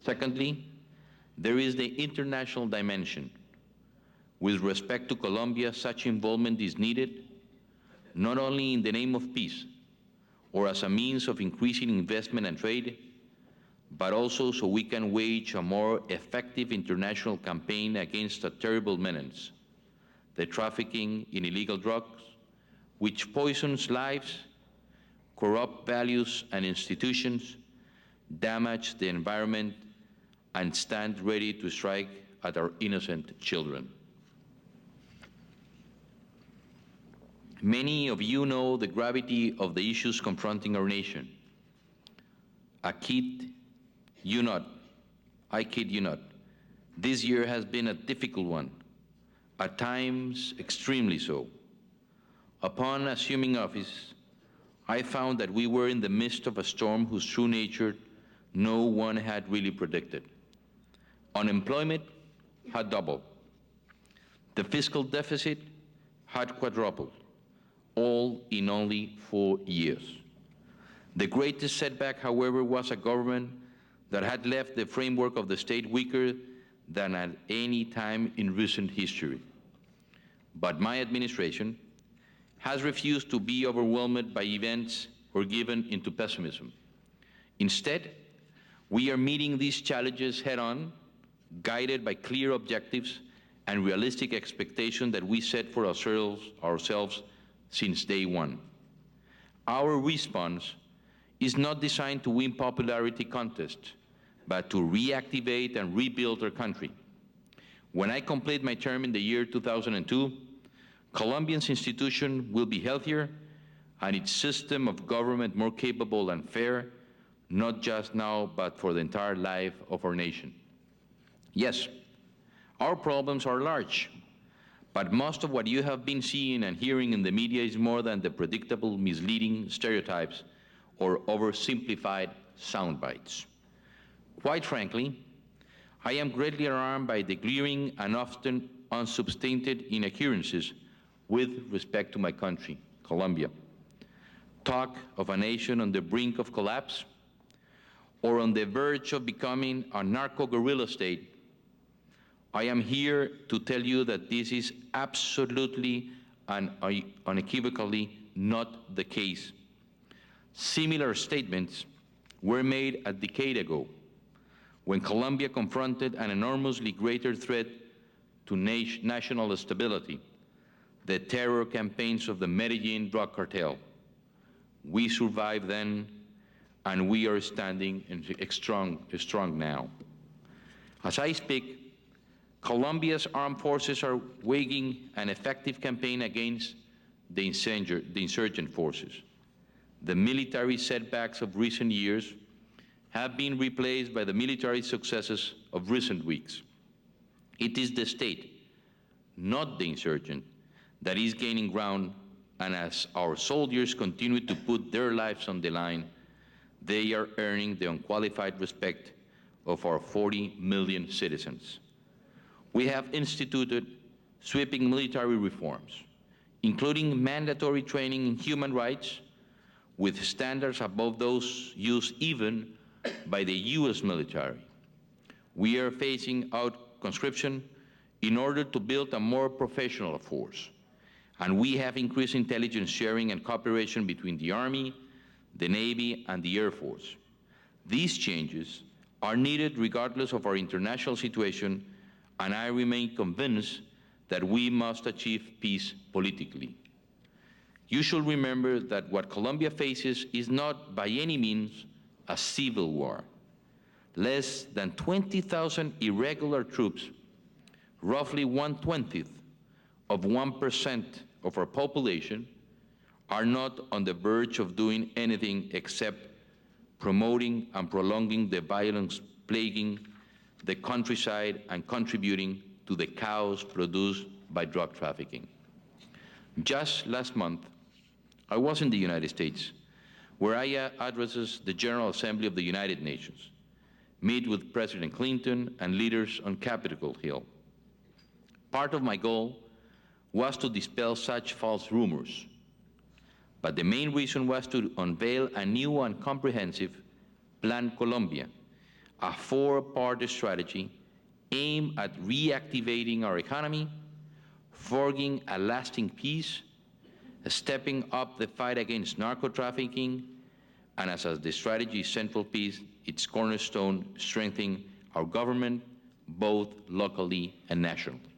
Secondly, there is the international dimension. With respect to Colombia, such involvement is needed not only in the name of peace or as a means of increasing investment and trade, but also so we can wage a more effective international campaign against a terrible menace, the trafficking in illegal drugs, which poisons lives, corrupt values and institutions, damage the environment, and stand ready to strike at our innocent children. Many of you know the gravity of the issues confronting our nation. I kid you not, this year has been a difficult one, at times extremely so. Upon assuming office, I found that we were in the midst of a storm whose true nature no one had really predicted. Unemployment had doubled. The fiscal deficit had quadrupled, all in only 4 years. The greatest setback, however, was a government that had left the framework of the state weaker than at any time in recent history. But my administration has refused to be overwhelmed by events or given into pessimism. Instead, we are meeting these challenges head-on, guided by clear objectives and realistic expectations that we set for ourselves since day one. Our response is not designed to win popularity contests, but to reactivate and rebuild our country. When I complete my term in the year 2002, Colombia's institution will be healthier and its system of government more capable and fair, not just now, but for the entire life of our nation. Yes, our problems are large, but most of what you have been seeing and hearing in the media is more than the predictable, misleading stereotypes or oversimplified sound bites. Quite frankly, I am greatly alarmed by the glaring and often unsubstantiated inaccuracies with respect to my country, Colombia. Talk of a nation on the brink of collapse or on the verge of becoming a narco-guerrilla state. I am here to tell you that this is absolutely and unequivocally not the case. Similar statements were made a decade ago when Colombia confronted an enormously greater threat to national stability, the terror campaigns of the Medellin drug cartel. We survived then, and we are standing strong now. As I speak, Colombia's armed forces are waging an effective campaign against the insurgent forces. The military setbacks of recent years have been replaced by the military successes of recent weeks. It is the state, not the insurgent, that is gaining ground, and as our soldiers continue to put their lives on the line, they are earning the unqualified respect of our 40 million citizens. We have instituted sweeping military reforms, including mandatory training in human rights with standards above those used even by the US military. We are phasing out conscription in order to build a more professional force. And we have increased intelligence sharing and cooperation between the Army, the Navy, and the Air Force. These changes are needed regardless of our international situation, and I remain convinced that we must achieve peace politically. You should remember that what Colombia faces is not by any means a civil war. Less than 20,000 irregular troops, roughly 1/20 of 1% of our population, are not on the verge of doing anything except promoting and prolonging the violence plaguing the countryside and contributing to the chaos produced by drug trafficking. Just last month, I was in the United States, where I addressed the General Assembly of the United Nations, meet with President Clinton and leaders on Capitol Hill. Part of my goal was to dispel such false rumors, but the main reason was to unveil a new and comprehensive Plan Colombia, a four-part strategy aimed at reactivating our economy, forging a lasting peace, stepping up the fight against narco-trafficking, and as the strategy's central piece, its cornerstone, strengthening our government, both locally and nationally.